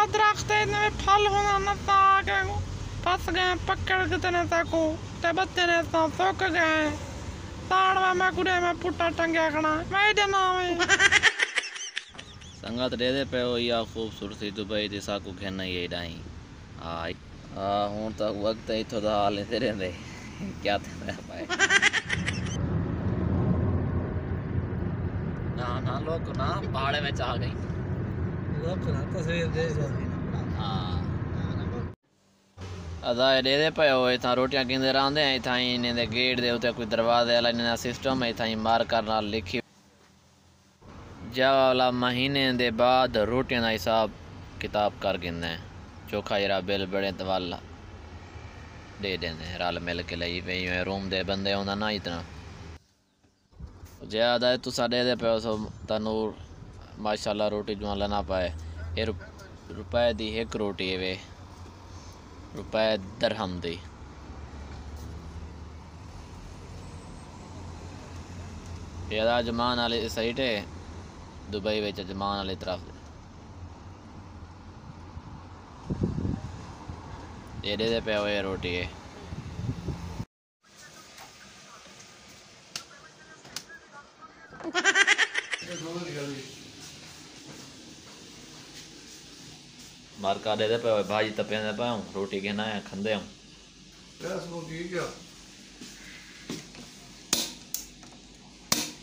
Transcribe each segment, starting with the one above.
दरख्त में फल होना न था के फंस गए पकड़ के तने तको ते बच्चे ने तो सोक गए ताड़वा में कुड़े में पुट्टा टंगे खड़ा मैं देना में संगत दे दे पे हो या खूबसूरती दुबई दे साकू खेना ये डाई हाँ हूँ तो वक्त ही थोड़ा हाल लेते रहते क्या था भाई ना लोग ना पहाड़े में चाह गई लोग ना तस्वीर दे हाँ अदा दे दे पे हो इतना रोटियां किंदे रांदे हैं इतना इन्हें दे गेट दे उते कोई दरवाजे वाला इन्हें सिस्टम है इतना मार करना लिखी जा वाला महीने दे बाद रोटियां का हिसाब किताब कर गिनते हैं चोखा जरा बिल बड़े दवाला दे देंगे रल मिल के ली पे रूम दे बंदे होंदा ना इतना ज्यादा है तुसा दे दे पे सो तनूर माशाल्लाह रोटी जो लेना पाए ये रुपए दी एक रोटी है वे रुपए दरहम दी ये जमान वाली साइड है दुबई में जमान वाली तरफ ये दे पे हुए रोटी है मारका दे दे पे भाजी तपे दे पाऊं रोटी के ना खंदे हूं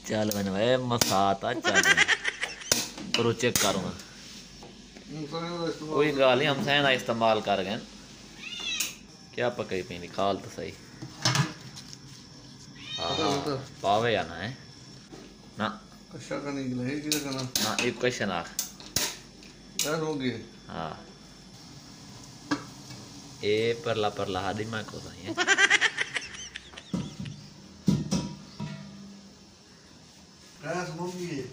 चल बन वे मसाता चल करो चेक करूंगा कोई गाल नहीं हम सैन इस्तेमाल कर गए क्या पकई पीनी खाल तो सही हाँ पावे या ना है ना कशा का निकला है किधर करना ना एक क्वेश्चन आ यार हो गया हाँ ए परला हादी मैं को सही है गैस होगी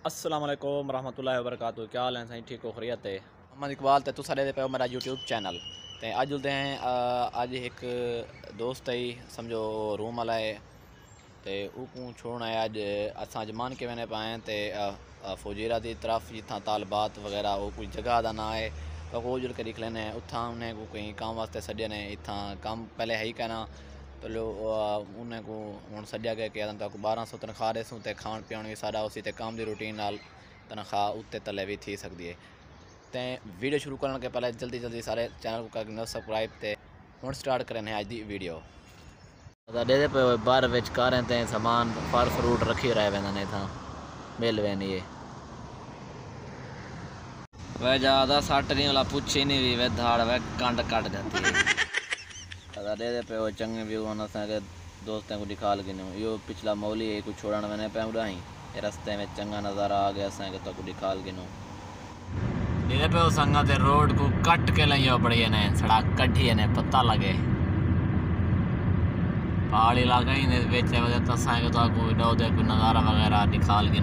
अस्सलाम वालेकुम रहमतुल्लाहि व बरकातहू क्या हाल है सही ठीक हो खैरियत है मोहम्मद इकबाल ते तुसा दे पे मेरा यूट्यूब चैनल ते अज जुलते हैं अज एक दोस्त है समझो रूम वाला है ते ऊको छोड़ना है अज असा जमान के मैंने पाए ते फुजेरा की तरफ जितना तालबात वगैरह वो कोई जगह का ना है तो वो जुड़ के लिख लेने उतना उन्हें को कहीं काम वास्ते सजे ने इतना काम पहले है ही कहना पहले उन्हें को हूँ सजा गया कि को 1200 तनख्वाह देसूँ तो खाण पीण भी सारा उसी ते काम की रूटीन नाल तनख्वाह उत्ते तले भी थी सकती है तो वीडियो शुरू करने के पहले जल्दी सारे चैनल को कर सब्सक्राइब तो हूँ स्टार्ट करें अज की वीडियो दे पे बाहर विच कारें ते सामान फल फ्रूट रखी रहे वेंदे ने था मिल वे नहीं वह ज़्यादा सट नहीं वाला पूछे नहीं भी वे धाड़ वे कंड कट जाती है दे पे वो चंगे व्यू होना असांखे दोस्तों को दिखा लगे यो पिछला मौली है कुछ छोड़न मैंने पे उड़ाई रस्ते में चंगा नज़ारा आ गया असांखे तो दिखा लगे दे पे वो संगत रोड को कट के लियो पड़ी ने सड़क कटी ने पता लगे पहाड़ी इलाका ही बेचे वजह तो असांखे तो कोई नज़ारा वगैरह दिखा लगे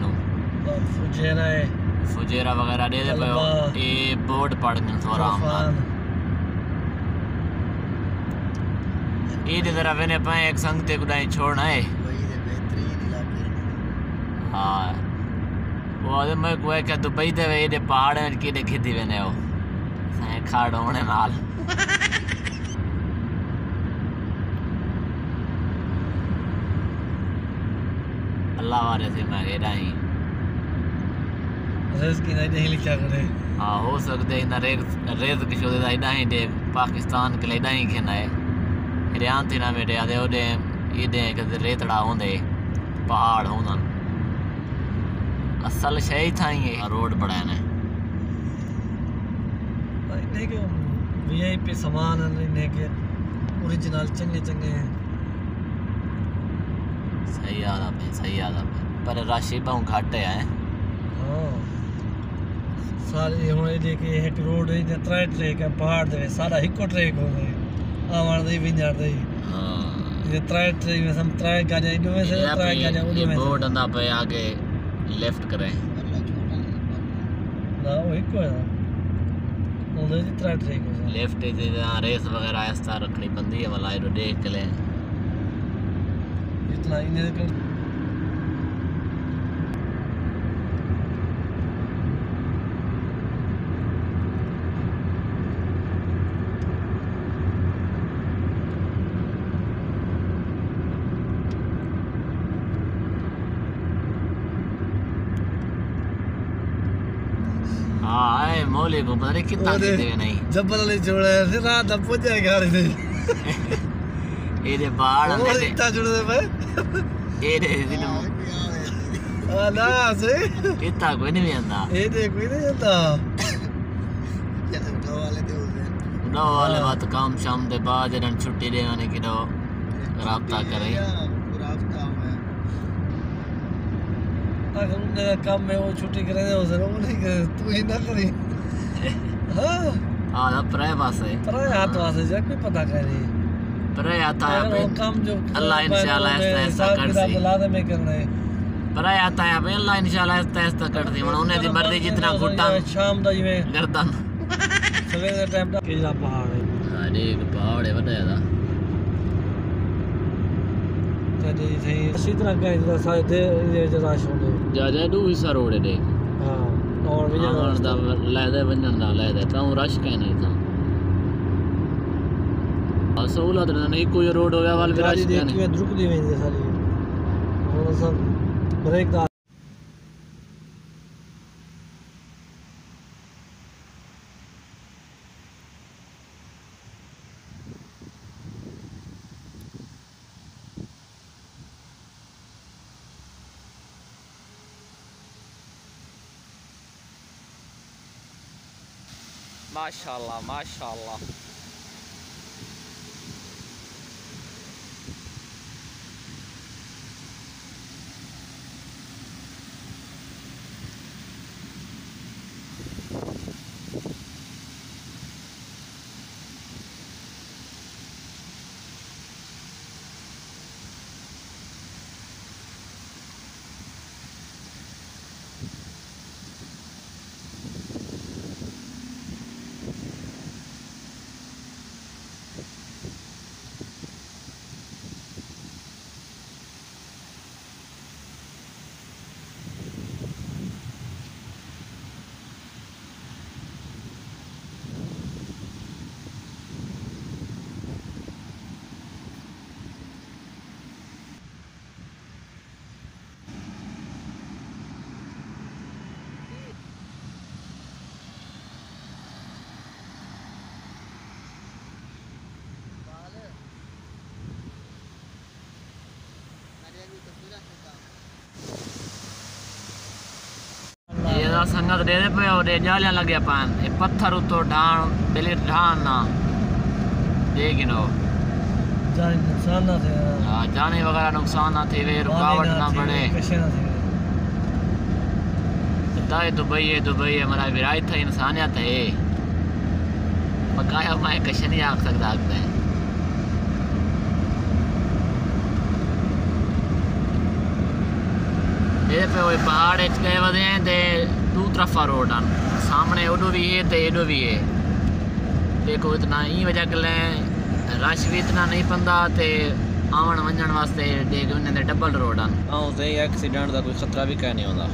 फुजेरा वगैरह दे पे ये बोर्ड पढ़ गए तो आराम ये जरा मैंने पाए एक संगते को नहीं छोड़ना है हाँ वो आदमी मैं कोई क्या दुबई दे वे ये पहाड़ में की देखी थी मैंने वो साए खाड़ होने नाल अल्लाह वाले से मैं कह रहा हूँ रेस की नहीं लिखा करे हाँ हो सकते हैं ना रेस की शोधे दाई नहीं दे पाकिस्तान के लिए नहीं खेना है हरियाणा थी ना मेरे आधे ओडे ये दे कि रेतड़ा होंदे पहाड़ होना असल शय था ये रोड बड़ा है नहीं कि वीआईपी सामान ने के ओरिजिनल चंगे हैं सही आदा पर राशि बहुत घट है हां सारे हुन देखिए एक रोड है त्रै ट्रैक है पहाड़ दे सारा हिको ट्रैक हो गए आवन दे विंजर दे हां ये त्रै ट्रैक में हम त्रै गाड़ियां इधर में से त्रै गाड़ियां उधर में बोर्ड अंदा पे आगे लेफ्ट करें ना वो हिको है उधर ही त्रै ट्रैक है लेफ्ट दे रेस वगैरह इस तरह रखनी बंदी है वाला इधर देख के ले इतना इन्हें आए मौले को पता नहीं कितना देते नहीं जबल वाले जोड़े से रात अब पहुंच जाए गाड़ी से ये दे पहाड़ और ने इतना जुड़े पे ये दे दिन आला से इतना कोई नहीं आंदा ये देख कोई नहीं जाता उड़ा वाले बात काम शाम दे बाद जन छुट्टी देवाने की दो राब्ता करे अगर उन्हें काम में वो छुट्टी करे दे उसे वो नहीं करे तू ही ना करी हाँ हाँ पराए पास है पर हाथ वासे जा कोई पता करे पराए आता है वो काम जो अल्लाह इंशाल्लाह ऐसा कर सी लादे में करना है पराए आता है अल्लाह इंशाल्लाह ऐसा कर दी उन्हें दी मर्जी जितना घुटा शाम दा जिवें गर्दन सवेरे दे टाइम दा केला पहाड़ है अरे एक पहाड़ है बड़ा ज्यादा कदे सही इसी तरह गए दा सारे दे ये जरा छोड़े ज्यादा दू हिस्सा रोड है देख हां और भी आवन दा लेदे वंजन दा लेदे ताऊ रश कह नहीं था सहूलत नहीं कोई रोड हो गया वाल भी रश कह नहीं रुक दी वेंदी सारी और सब ब्रेक दा माशाल्लाह माशाल्लाह संगत दे दे पे और जालियां लगे पान ए पत्थर उतो ढाण बेले ढाण ना देखिनो जान नुकसान ना थे हां जाने वगैरह नुकसान ना थे वे रुकावट ना पड़े ताए दुबई है मरा विराय था इंसानियत है पकाया मैं कश नहीं आख सकता है ये पे वो पहाड़ इच गए वदे हैं ते दो तरफा रोड आन सामने ओडो भी है ते एडो भी है देखो इतना ही वजह के रश भी इतना नहीं पंदा ते आवन वंजन वास्ते देख उन्हें डबल रोड आन ते एक्सीडेंट का कोई खतरा भी कह नहीं होता।